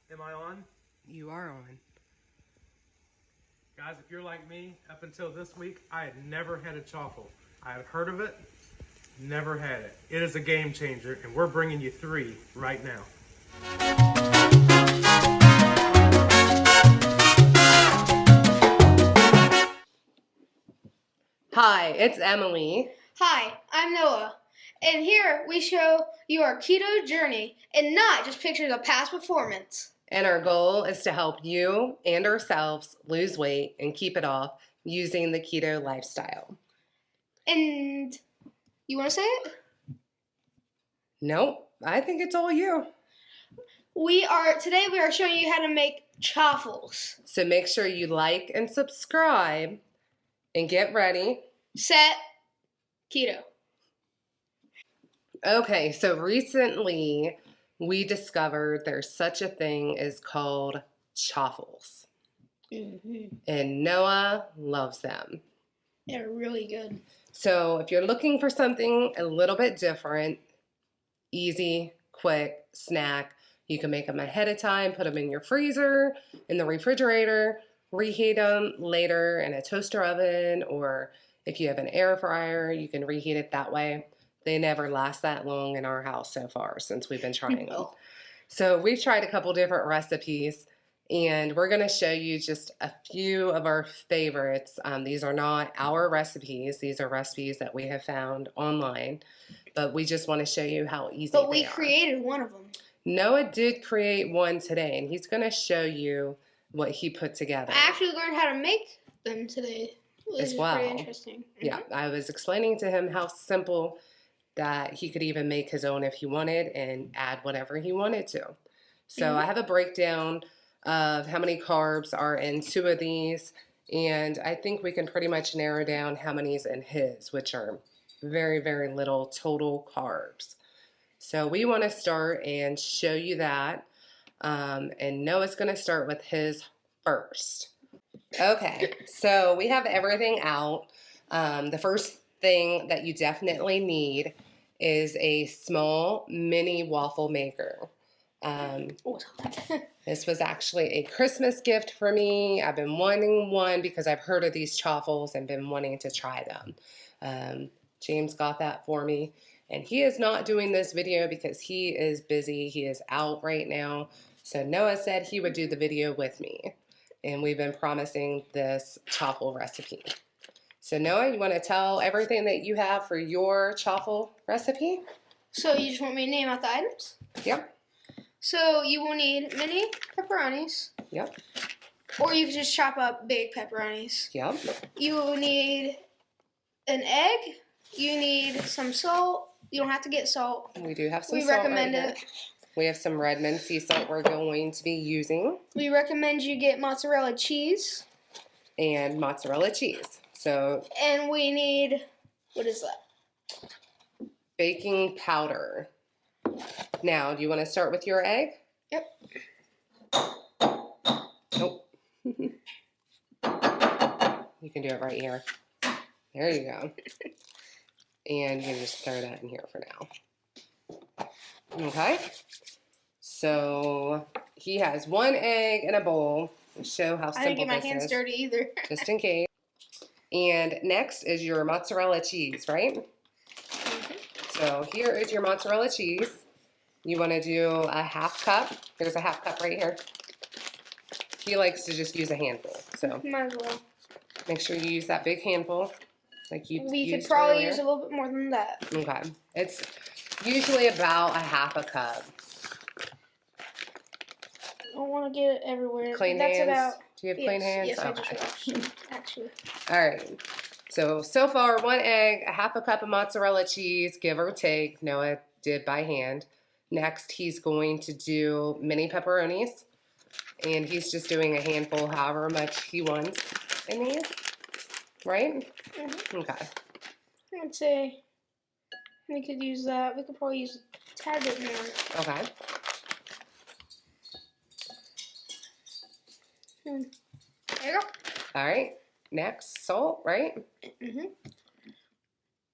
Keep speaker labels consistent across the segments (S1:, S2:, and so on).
S1: Am I on?
S2: You are on.
S1: Guys, if you're like me, up until this week, I had never had a chaffle. I had heard of it, never had it. It is a game changer, and we're bringing you 3 right now.
S2: Hi, it's Emily.
S3: Hi, I'm Noah, and here we show you our keto journey and not just pictures of past performance.
S2: And our goal is to help you and ourselves lose weight and keep it off using the keto lifestyle.
S3: And you want to say it?
S2: Nope, I think it's all you.
S3: Today we are showing you how to make chaffles.
S2: So make sure you like and subscribe and get ready.
S3: Set, keto.
S2: Okay, so recently we discovered there's such a thing as called chaffles. And Noah loves them.
S3: They're really good.
S2: So if you're looking for something a little bit different, easy, quick snack, you can make them ahead of time, put them in your freezer, in the refrigerator, reheat them later in a toaster oven, or if you have an air fryer, you can reheat it that way. They never last that long in our house so far since we've been trying them. So we've tried a couple different recipes, and we're going to show you just a few of our favorites. These are not our recipes. These are recipes that we have found online, but we just want to show you how easy they are.
S3: But we created one of them.
S2: Noah did create one today, and he's going to show you what he put together.
S3: I actually learned how to make them today.
S2: As well.
S3: Pretty interesting.
S2: Yeah, I was explaining to him how simple that he could even make his own if he wanted and add whatever he wanted to. So I have a breakdown of how many carbs are in 2 of these, and I think we can pretty much narrow down how many is in his, which are very, very little total carbs. So we want to start and show you that, and Noah's going to start with his first. Okay, so we have everything out. The first thing that you definitely need is a small mini waffle maker. This was actually a Christmas gift for me. I've been wanting one because I've heard of these chaffles and been wanting to try them. James got that for me, and he is not doing this video because he is busy. He is out right now. So Noah said he would do the video with me, and we've been promising this chaffle recipe. So Noah, you want to tell everything that you have for your chaffle recipe?
S3: So you just want me to name out the items?
S2: Yep.
S3: So you will need mini pepperonis.
S2: Yep.
S3: Or you can just chop up big pepperonis.
S2: Yep.
S3: You will need an egg. You need some salt. You don't have to get salt.
S2: We do have some
S3: we
S2: salt
S3: recommend
S2: right
S3: it.
S2: Here. We have some Redmond sea salt we're going to be using.
S3: We recommend you get mozzarella cheese.
S2: And mozzarella cheese.
S3: And we need, what is that?
S2: Baking powder. Now, do you want to start with your egg?
S3: Yep.
S2: Nope. You can do it right here. There you go. And you can just throw that in here for now. Okay. So he has 1 egg in a bowl. To show how simple this is.
S3: I didn't get my hands dirty either.
S2: Just in case. And next is your mozzarella cheese, right? So here is your mozzarella cheese. You want to do a 1/2 cup. There's a 1/2 cup right here. He likes to just use a handful. So
S3: might as well.
S2: Make sure you use that big handful like you
S3: We
S2: used
S3: could probably
S2: earlier.
S3: use a little bit more than that.
S2: Okay. It's usually about a 1/2 cup.
S3: I don't want to get it everywhere.
S2: Clean
S3: That's
S2: hands?
S3: about,
S2: Do you have clean hands?
S3: Yes,
S2: Okay.
S3: I just washed, actually.
S2: All right. So far, 1 egg, a 1/2 cup of mozzarella cheese, give or take. Noah did by hand. Next, he's going to do mini pepperonis, and he's just doing a handful, however much he wants in these, right? Okay.
S3: I'd say we could use that. We could probably use a tad bit more.
S2: Okay.
S3: There you go.
S2: All right. Next, salt, right?
S3: Do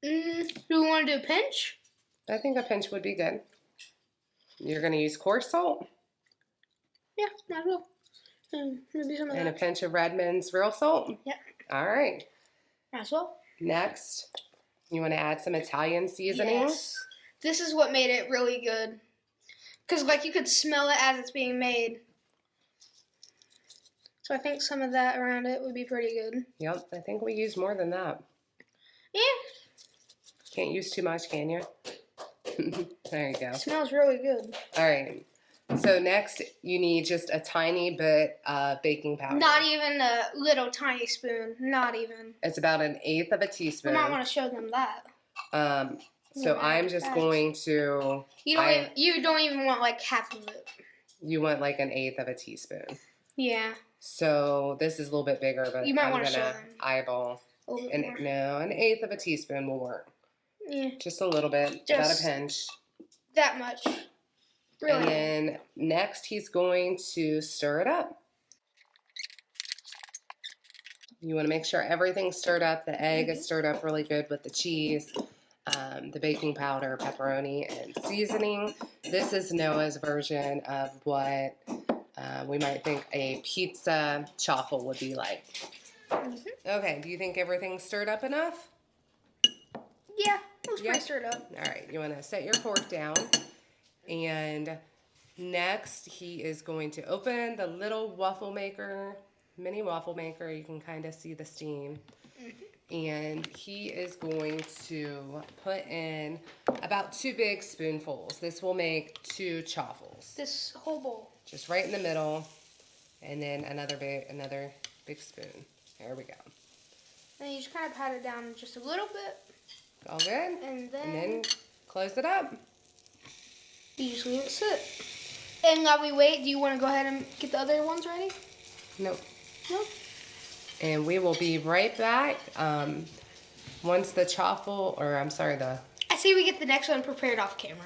S3: we want to do a pinch?
S2: I think a pinch would be good. You're going to use coarse salt?
S3: Yeah, might as well. Maybe some of
S2: And a
S3: that.
S2: pinch of Redmond's real salt.
S3: Yep.
S2: All right.
S3: Might as well.
S2: Next, you want to add some Italian seasoning?
S3: Yes. This is what made it really good. Because, like, you could smell it as it's being made. So I think some of that around it would be pretty good.
S2: Yep, I think we use more than that.
S3: Yeah.
S2: Can't use too much, can you? There you go.
S3: It smells really good.
S2: All right. So next, you need just a tiny bit of baking powder.
S3: Not even a little tiny spoon. Not even.
S2: It's about 1/8 of a
S3: We
S2: teaspoon.
S3: might want to show them that.
S2: So I'm just going to.
S3: You don't even want like half of it.
S2: You want like 1/8 of a teaspoon.
S3: Yeah.
S2: So this is a little bit bigger, but
S3: You might
S2: I'm
S3: want to show
S2: gonna
S3: them
S2: eyeball.
S3: a little bit more.
S2: No, 1/8 of a teaspoon will work.
S3: Yeah.
S2: Just a little bit, about a pinch.
S3: That much. Really.
S2: And then next, he's going to stir it up. You want to make sure everything's stirred up. The egg is stirred up really good with the cheese, the baking powder, pepperoni, and seasoning. This is Noah's version of what we might think a pizza chaffle would be like. Okay, do you think everything's stirred up enough?
S3: Yeah, it was
S2: Yeah.
S3: pretty stirred up.
S2: All right, you want to set your fork down. And next, he is going to open the little waffle maker, mini waffle maker. You can kind of see the steam. And he is going to put in about 2 big spoonfuls. This will make 2 chaffles.
S3: This whole bowl.
S2: Just right in the middle. And then another big spoon. There we go.
S3: And you just kind of pat it down just a little bit.
S2: All good?
S3: And
S2: And
S3: then
S2: then close it up.
S3: you just leave it sit. And while we wait, do you want to go ahead and get the other ones ready?
S2: Nope.
S3: No?
S2: And we will be right back once the chaffle,
S3: I say we get the next one prepared off camera.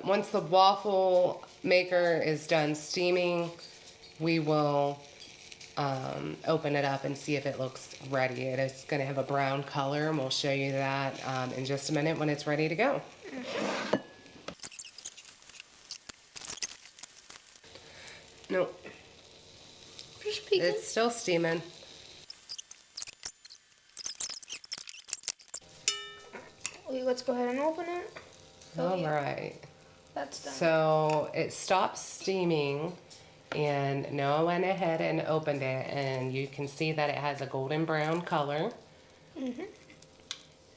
S2: once the waffle maker is done steaming, we will open it up and see if it looks ready. It is going to have a brown color, and we'll show you that in just a minute when it's ready to go. No,
S3: Just peeking.
S2: it's still steaming.
S3: Wait, let's go ahead and open it.
S2: All
S3: yeah.
S2: right.
S3: That's done.
S2: So it stopped steaming, and Noah went ahead and opened it, and you can see that it has a golden brown color.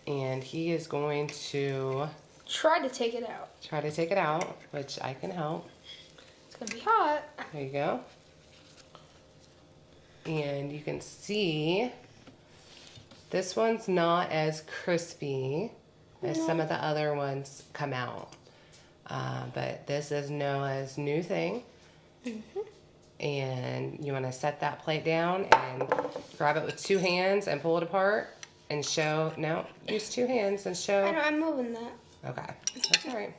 S2: And he is going to
S3: Try to take it out.
S2: try to take it out, which I can help.
S3: It's going to be hot.
S2: There you go. And you can see this one's not as crispy as some of the other ones come out. But this is Noah's new thing. And you want to set that plate down and grab it with 2 hands and pull it apart and show. No, use 2 hands and show.
S3: I know, I'm moving that.
S2: Okay, that's all right.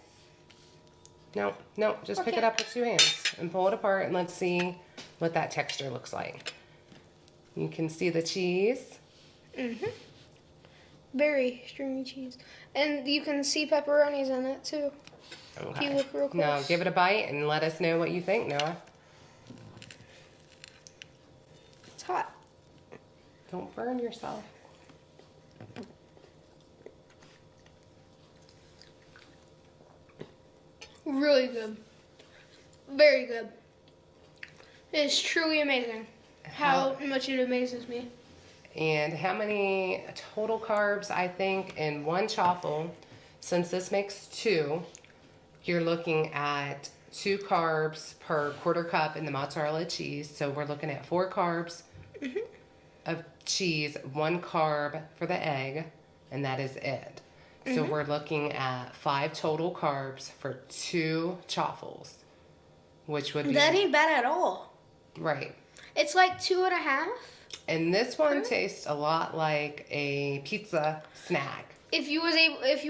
S2: No, just pick it
S3: Okay.
S2: up with 2 hands and pull it apart, and let's see what that texture looks like. You can see the cheese.
S3: Very stringy cheese. And you can see pepperonis in it too. If you look real close.
S2: Now, give it a bite and let us know what you think, Noah.
S3: It's hot.
S2: Don't burn yourself.
S3: Really good. Very good. It is truly amazing how much it amazes me.
S2: And how many total carbs, I think, in one chaffle, since this makes 2, you're looking at 2 carbs per 1/4 cup in the mozzarella cheese. So we're looking at 4 carbs of cheese, 1 carb for the egg, and that is it. So we're looking at 5 total carbs for 2 chaffles, which would be...
S3: That ain't bad at all.
S2: Right.
S3: It's like 2.5.
S2: And this one tastes a lot like a pizza snack.
S3: If you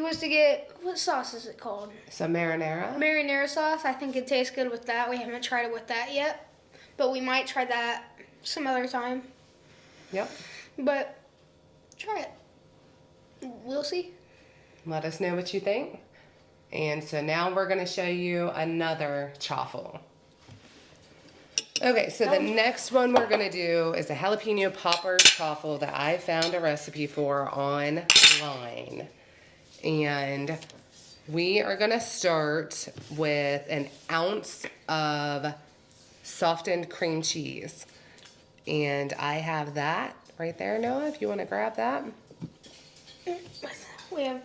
S3: was to get, what sauce is it called?
S2: So marinara.
S3: Marinara sauce. I think it tastes good with that. We haven't tried it with that yet, but we might try that some other time.
S2: Yep.
S3: But try it. We'll see.
S2: Let us know what you think. And so now we're gonna show you another chaffle. Okay, so the next one we're gonna do is a jalapeno popper chaffle that I found a recipe for online. And we are gonna start with an ounce of softened cream cheese. And I have that right there, Noah, if you wanna grab that.
S3: We have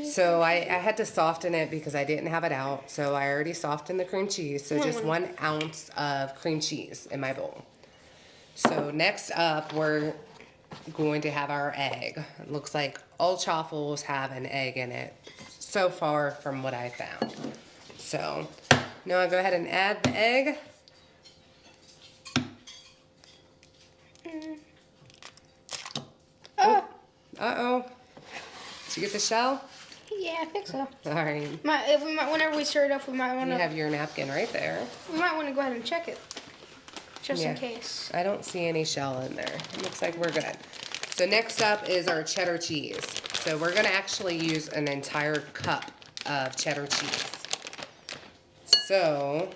S2: So I had to soften it because I didn't have it out. So I already softened the cream cheese. So just 1 ounce of cream cheese in my bowl. So next up, we're going to have our egg. It looks like all chaffles have an egg in it so far from what I found. So now I'll go ahead and add the egg. Uh-oh. Did you get the shell?
S3: Yeah, I think so.
S2: All right.
S3: Whenever we stir it up, we might want
S2: You
S3: to.
S2: have your napkin right there.
S3: We might want to go ahead and check it, just
S2: Yeah.
S3: in case.
S2: I don't see any shell in there. It looks like we're good. So next up is our cheddar cheese. So we're gonna actually use an entire cup of cheddar cheese. So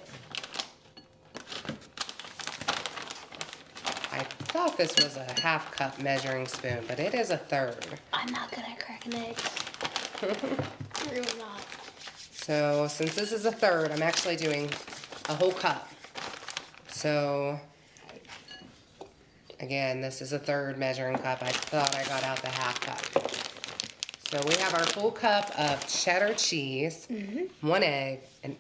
S2: I thought this was a 1/2 cup measuring spoon, but it is a 1/3.
S3: I'm not good at cracking eggs. Really not.
S2: So since this is a 1/3, I'm actually doing a whole cup. So again, this is a 1/3 measuring cup. I thought I got out the 1/2 cup. So we have our full cup of cheddar cheese, 1 egg, an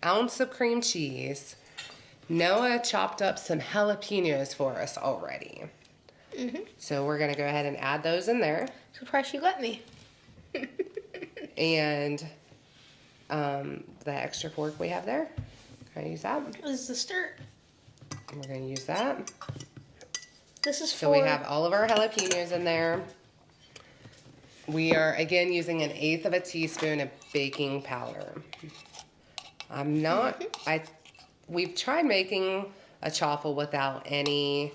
S2: ounce of cream cheese. Noah chopped up some jalapenos for us already. So we're gonna go ahead and add those in there.
S3: Surprised you let me.
S2: And the extra fork we have there, can I use that?
S3: This is the stir.
S2: We're gonna use that.
S3: This is
S2: So we have all of our jalapenos in there. We are again using 1/8 of a teaspoon of baking powder. We've tried making a chaffle without any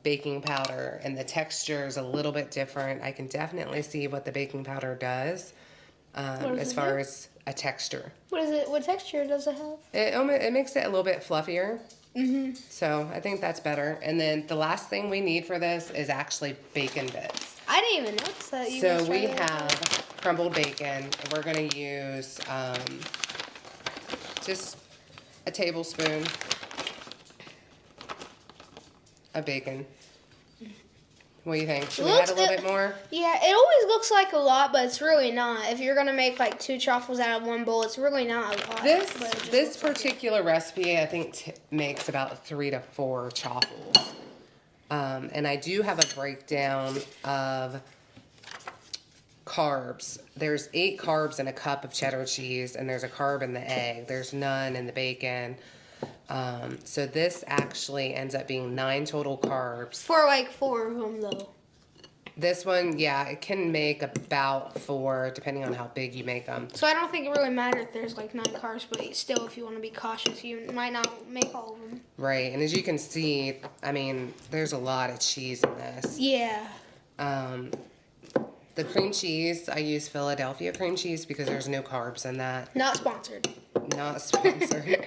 S2: baking powder, and the texture is a little bit different. I can definitely see what the baking powder does as far as a texture.
S3: What is it? What texture does it have?
S2: It makes it a little bit fluffier. So I think that's better. And then the last thing we need for this is actually bacon bits.
S3: I didn't even notice that.
S2: So we have crumbled bacon, and we're gonna use just a tablespoon of bacon. What do you think? Should we add a little bit more?
S3: Yeah, it always looks like a lot, but it's really not. If you're gonna make like 2 chaffles out of 1 bowl, it's really not a lot.
S2: This particular recipe, I think, makes about 3 to 4 chaffles. And I do have a breakdown of carbs. There's 8 carbs in a cup of cheddar cheese, and there's a carb in the egg. There's none in the bacon. So this actually ends up being 9 total carbs.
S3: For like 4 of them, though.
S2: This one, yeah, it can make about 4, depending on how big you make them.
S3: So I don't think it really matters if there's like 9 carbs, but still, if you want to be cautious, you might not make all of them.
S2: Right, and as you can see, I mean, there's a lot of cheese in this.
S3: Yeah.
S2: The cream cheese, I use Philadelphia cream cheese because there's no carbs in that.
S3: Not sponsored.
S2: Not sponsored.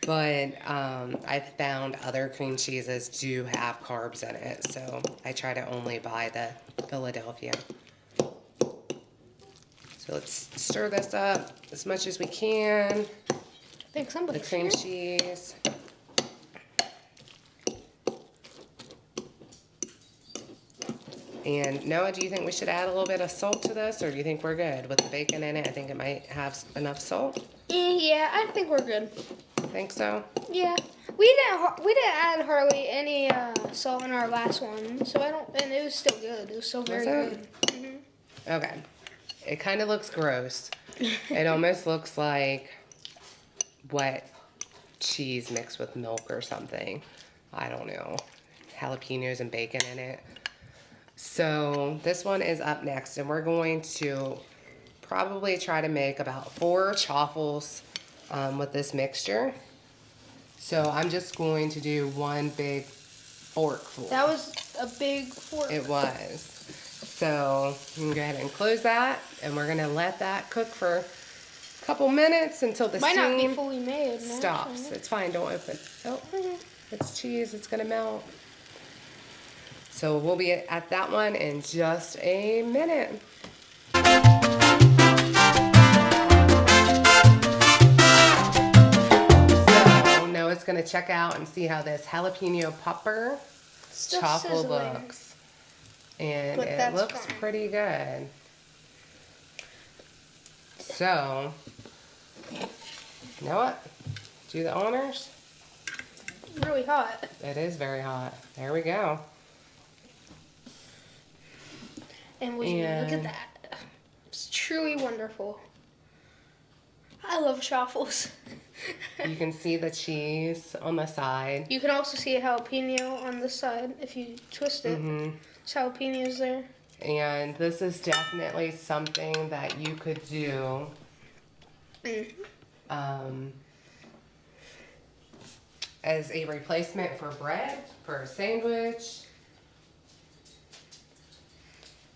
S2: But I found other cream cheeses do have carbs in it, so I try to only buy the Philadelphia. So let's stir this up as much as we can.
S3: I think somebody.
S2: The cream cheese. And Noah, do you think we should add a little bit of salt to this, or do you think we're good with the bacon in it? I think it might have enough salt.
S3: Yeah, I think we're good.
S2: Think so?
S3: Yeah, we didn't add hardly any salt in our last one, so and it was still good. It was still very good.
S2: Okay. It kind of looks gross. It almost looks like wet cheese mixed with milk or something. I don't know. Jalapenos and bacon in it. So this one is up next, and we're going to probably try to make about 4 chaffles with this mixture. So I'm just going to do 1 big forkful.
S3: That was a big fork.
S2: It was. So you can go ahead and close that, and we're gonna let that cook for a couple minutes until the
S3: Might not be
S2: steam
S3: fully made.
S2: stops. It's fine, don't open. Oh, it's cheese, it's gonna melt. So we'll be at that one in just a minute. So Noah's gonna check out and see how this jalapeno popper chaffle looks. And
S3: But
S2: it
S3: that's
S2: looks
S3: fine.
S2: pretty good. So, you know what? Do the honors.
S3: Really hot.
S2: It is very hot. There we go.
S3: And would you look at that? It's truly wonderful. I love chaffles.
S2: You can see the cheese on the side.
S3: You can also see a jalapeno on the side if you twist it. Jalapenos there.
S2: And this is definitely something that you could do as a replacement for bread, for a sandwich,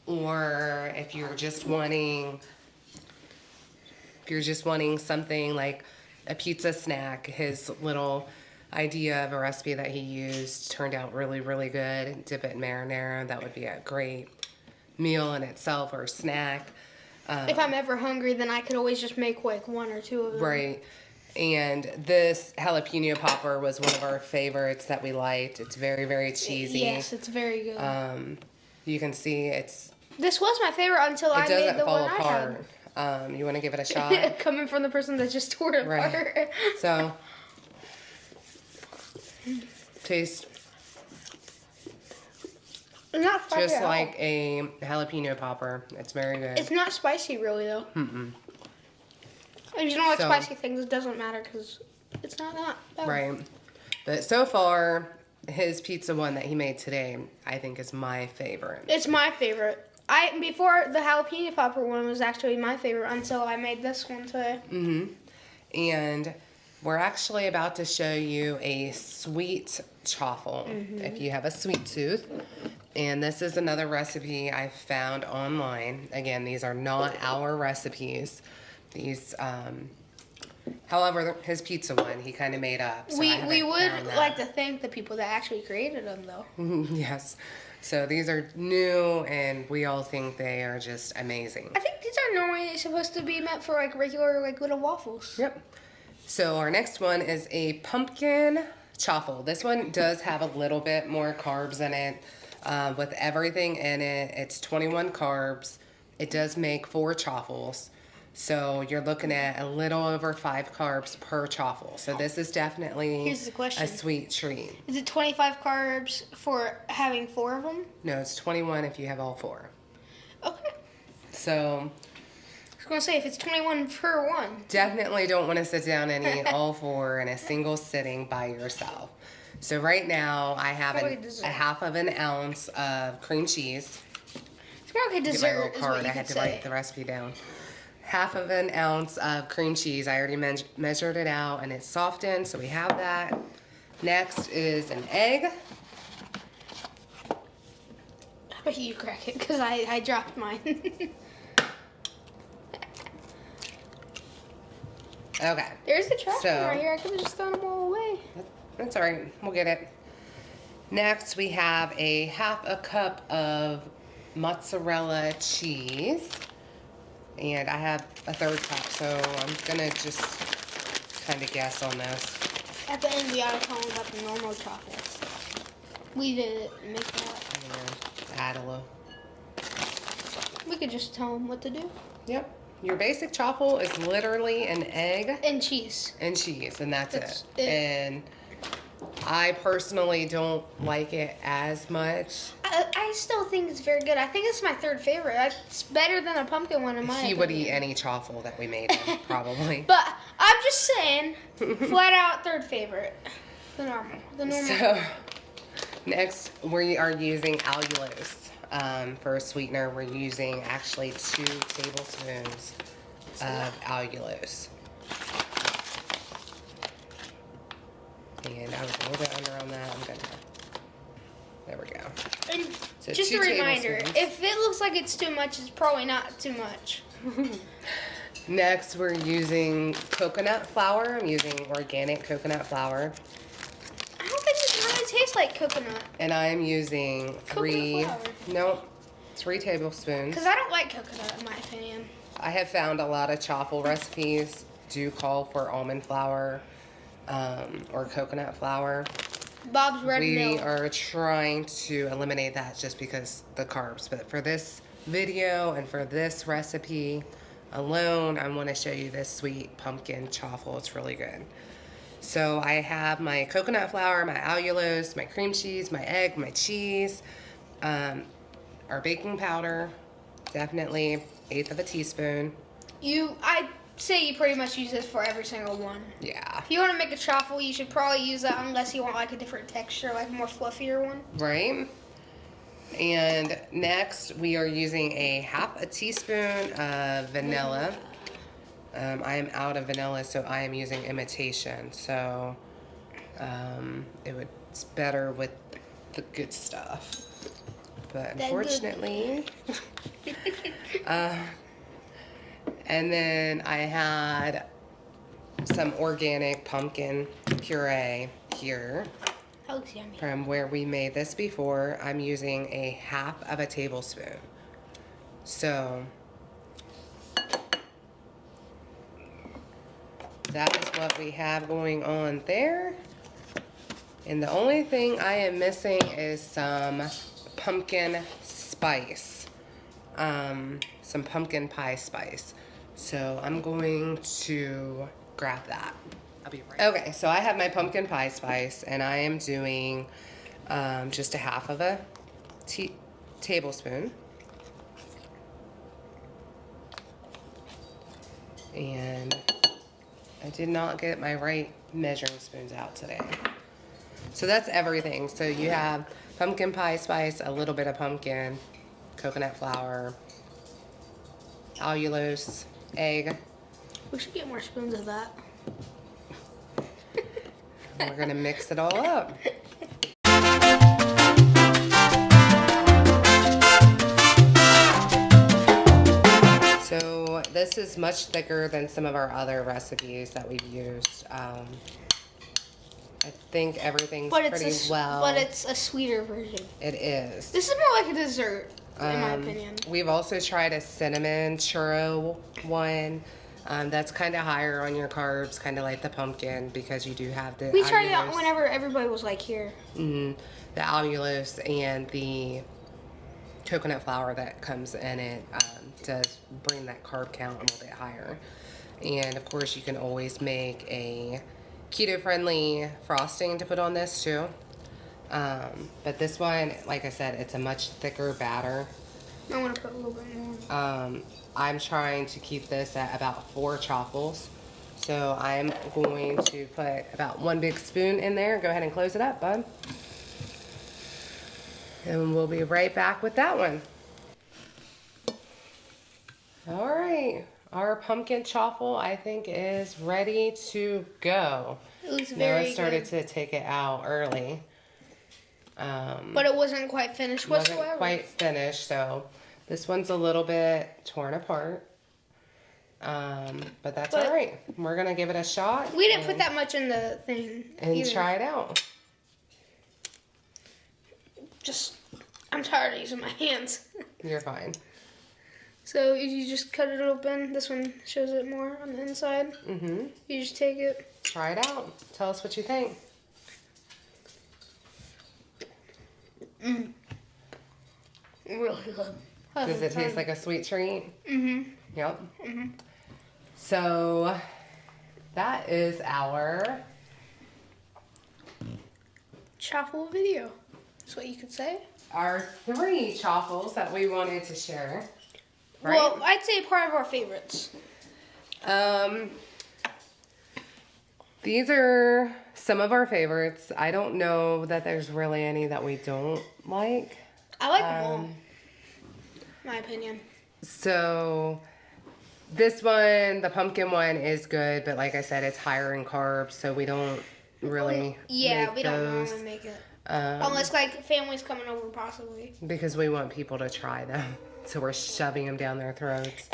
S2: or if you're just wanting something like a pizza snack. His little idea of a recipe that he used turned out really, really good. Dip it in marinara. That would be a great meal in itself, or snack.
S3: If I'm ever hungry, then I could always just make like one or two of them.
S2: Right. And this jalapeno popper was one of our favorites that we liked. It's very, very cheesy.
S3: Yes, it's very good.
S2: You can see
S3: This was my favorite until I
S2: it
S3: made
S2: doesn't
S3: the
S2: fall
S3: one
S2: apart. You want to give it a
S3: I
S2: shot?
S3: had. Coming from the person that just tore it apart.
S2: Right. So, taste
S3: It's not spicy
S2: just
S3: at all.
S2: like a jalapeno popper. It's very good.
S3: It's not spicy really though. If you don't like
S2: So-
S3: spicy things, it doesn't matter because it's not that bad.
S2: Right. But so far, his pizza one that he made today, I think is my favorite.
S3: It's my favorite. Before the jalapeno popper one was actually my favorite until I made this one today.
S2: And we're actually about to show you a sweet chaffle if you have a sweet tooth. And this is another recipe I found online. Again, these are not our recipes. These, however, his pizza one he kind of made up. So
S3: We
S2: I haven't
S3: would
S2: found that.
S3: like to thank the people that actually created them though.
S2: Yes. So these are new, and we all think they are just amazing.
S3: I think these are normally supposed to be meant for like regular like little waffles.
S2: Yep. So our next one is a pumpkin chaffle. This one does have a little bit more carbs in it. With everything in it, it's 21 carbs. It does make 4 chaffles. So you're looking at a little over 5 carbs per chaffle. So this is definitely
S3: Here's the question.
S2: a sweet treat.
S3: Is it 25 carbs for having 4 of them?
S2: No, it's 21 if you have all 4.
S3: Okay.
S2: So
S3: I was gonna say if it's 21 per one.
S2: definitely don't want to sit down and eat all 4 in a single sitting by yourself. So right now I have
S3: Probably
S2: a
S3: dessert.
S2: half of an ounce of cream cheese.
S3: It's more like a
S2: Get my
S3: dessert.
S2: little
S3: Is what
S2: card.
S3: you
S2: I had
S3: could
S2: to
S3: say.
S2: write the recipe down. Half of an ounce of cream cheese. I already measured it out, and it's softened, so we have that. Next is an egg.
S3: How about you crack it? Because I dropped mine.
S2: Okay,
S3: There's the trash
S2: So-
S3: can right here. I could have just thrown them all away.
S2: that's all right. We'll get it. Next, we have a half a cup of mozzarella cheese. And I have a 1/3 cup, so I'm gonna just kind of guess on this.
S3: At the end, we ought to tell them about the normal chocolates. We didn't make that.
S2: And add a little.
S3: We could just tell them what to do.
S2: Yep. Your basic chaffle is literally an egg
S3: And cheese.
S2: and cheese, and that's
S3: That's
S2: it.
S3: it.
S2: And I personally don't like it as much.
S3: I still think it's very good. I think it's my 3rd favorite. It's better than a pumpkin one in my
S2: He
S3: opinion.
S2: would eat any chaffle that we made him, probably.
S3: But I'm just saying, flat out 3rd favorite. The normal. The normal.
S2: So, next we are using allulose. For a sweetener, we're using actually 2 tablespoons of allulose. And I was a little bit under on that. There we go.
S3: And
S2: So
S3: Just
S2: 2
S3: a reminder,
S2: tablespoons.
S3: if it looks like it's too much, it's probably not too much.
S2: Next, we're using coconut flour. I'm using organic coconut flour.
S3: I don't think this really tastes like coconut.
S2: And I'm using
S3: Coconut flour.
S2: 3 tablespoons.
S3: Because I don't like coconut, in my opinion.
S2: I have found a lot of chaffle recipes do call for almond flour or coconut flour.
S3: Bob's Red
S2: We
S3: Mill.
S2: are trying to eliminate that just because the carbs. But for this video and for this recipe alone, I want to show you this sweet pumpkin chaffle. It's really good. So I have my coconut flour, my allulose, my cream cheese, my egg, my cheese, our baking powder, definitely 1/8 of a teaspoon.
S3: I'd say you pretty much use this for every single one.
S2: Yeah.
S3: If you want to make a chaffle, you should probably use that unless you want like a different texture, like a more fluffier one.
S2: Right? And next we are using 1/2 teaspoon of vanilla. I am out of vanilla, so I am using imitation. So it's better with the good stuff. But unfortunately, and then I had some organic pumpkin puree here
S3: That looks yummy.
S2: from where we made this before. I'm using 1/2 tablespoon. So that is what we have going on there. And the only thing I am missing is some pumpkin spice. Some pumpkin pie spice. So I'm going to grab that. I'll be right back. Okay, so I have my pumpkin pie spice and I am doing just 1/2 tablespoon. And I did not get my right measuring spoons out today. So that's everything. So you have pumpkin pie spice, a little bit of pumpkin, coconut flour, allulose, egg.
S3: We should get more spoons of that.
S2: And we're gonna mix it all up. So this is much thicker than some of our other recipes that we've used. I think everything's pretty well.
S3: But it's a sweeter version.
S2: It is.
S3: This is more like a dessert, in my opinion.
S2: We've also tried a cinnamon churro one. That's kind of higher on your carbs, kind of like the pumpkin, because you do have the
S3: We tried
S2: allulose.
S3: that whenever everybody was like here.
S2: The allulose and the coconut flour that comes in it does bring that carb count a little bit higher. And of course, you can always make a keto-friendly frosting to put on this too. But this one, like I said, it's a much thicker batter.
S3: I want to put a little bit more.
S2: I'm trying to keep this at about 4 chaffles. So I'm going to put about 1 big spoon in there. Go ahead and close it up, bud. And we'll be right back with that one. All right, our pumpkin chaffle, I think, is ready to go.
S3: It looks
S2: Now
S3: very
S2: I started
S3: good.
S2: to take it out early.
S3: But it wasn't quite finished whatsoever.
S2: Wasn't quite finished, so this one's a little bit torn apart. But that's all right. We're gonna give it a shot.
S3: We didn't put that much in the thing
S2: and
S3: either.
S2: try it out.
S3: I'm tired of using my hands.
S2: You're fine.
S3: So if you just cut it open, this one shows it more on the inside.
S2: Mm-hmm.
S3: You just take it.
S2: Try it out. Tell us what you think.
S3: Really good.
S2: Does it taste like a sweet treat?
S3: Mm-hmm.
S2: Yep. Mm-hmm. So that is our
S3: Chaffle video. That's what you could say.
S2: Our 3 chaffles that we wanted to share. Right?
S3: Well, I'd say part of our favorites.
S2: These are some of our favorites. I don't know that there's really any that we don't like.
S3: I like them all. My opinion.
S2: So this one, the pumpkin one, is good, but like I said, it's higher in carbs, so we don't really
S3: Yeah,
S2: make
S3: we don't
S2: those.
S3: normally make it. Unless like families coming over, possibly.
S2: Because we want people to try them, so we're shoving them down their throats.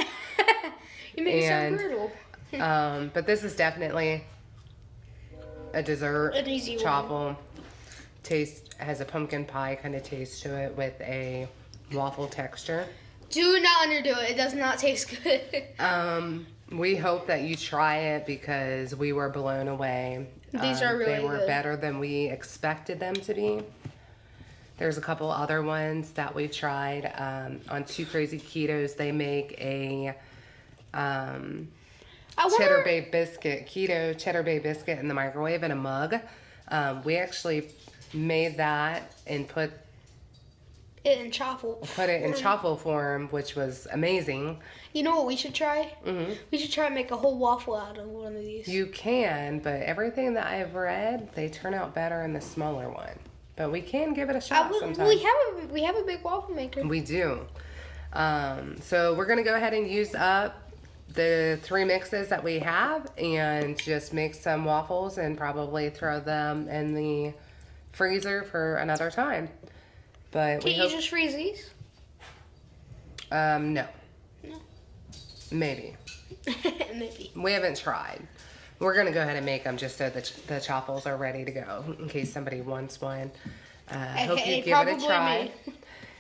S3: You make it sound brutal.
S2: But this is definitely a dessert.
S3: An easy
S2: chaffle. Taste has a pumpkin pie kind of taste to it with a waffle texture.
S3: Do not underdo it. It does not taste good.
S2: We hope that you try it because we were blown away.
S3: These are really good.
S2: They were better than we expected them to be. There's a couple other ones that we've tried. On Two Crazy Ketos, they make a cheddar bay biscuit, keto cheddar bay biscuit in the microwave in a mug. We actually made that and put
S3: it in chaffle.
S2: Put it in chaffle form, which was amazing.
S3: You know what we should try? We should try and make a whole waffle out of one of these.
S2: You can, but everything that I've read, they turn out better in the smaller one. But we can give it a shot sometime.
S3: We have a big waffle maker.
S2: We do. So we're going to go ahead and use up the 3 mixes that we have and just make some waffles and probably throw them in the freezer for another time. But
S3: Can't you just freeze these?
S2: No. Maybe.
S3: Maybe.
S2: We haven't tried. We're going to go ahead and make them just so the chaffles are ready to go in case somebody wants one. Hope you give it a try.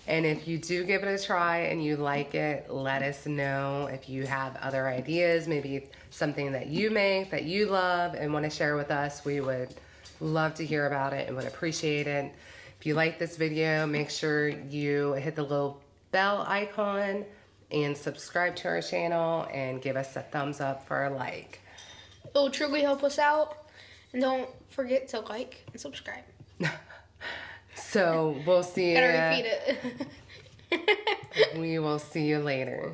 S2: And if you do give it a try and you like it, let us know. If you have other ideas, maybe something that you make that you love and want to share with us, we would love to hear about it and would appreciate it. If you like this video, make sure you hit the little bell icon and subscribe to our channel and give us a thumbs up for a like.
S3: It will truly help us out. And don't forget to like and subscribe.
S2: So we'll see you.
S3: Gotta repeat it.
S2: We will see you later.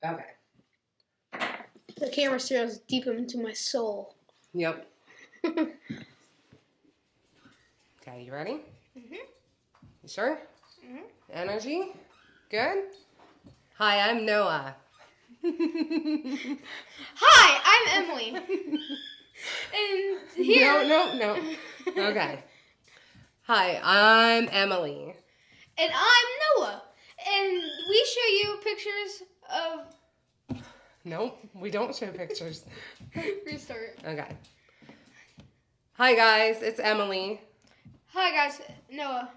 S2: Okay.
S3: The camera stares deep into my soul.
S2: Yep. Okay, you ready? You sure? Energy? Good? Hi, I'm Noah.
S3: Hi, I'm Emily. And here...
S2: No. Okay. Hi, I'm Emily.
S3: And I'm Noah. And we show you pictures of...
S2: Nope, we don't show pictures.
S3: Restart.
S2: Okay. Hi, guys, it's Emily.
S3: Hi, guys. Noah.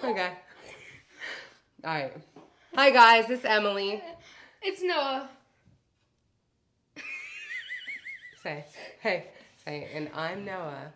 S2: Okay. All right. Hi, guys. It's Emily.
S3: It's Noah.
S2: Say, hey, say, and I'm Noah.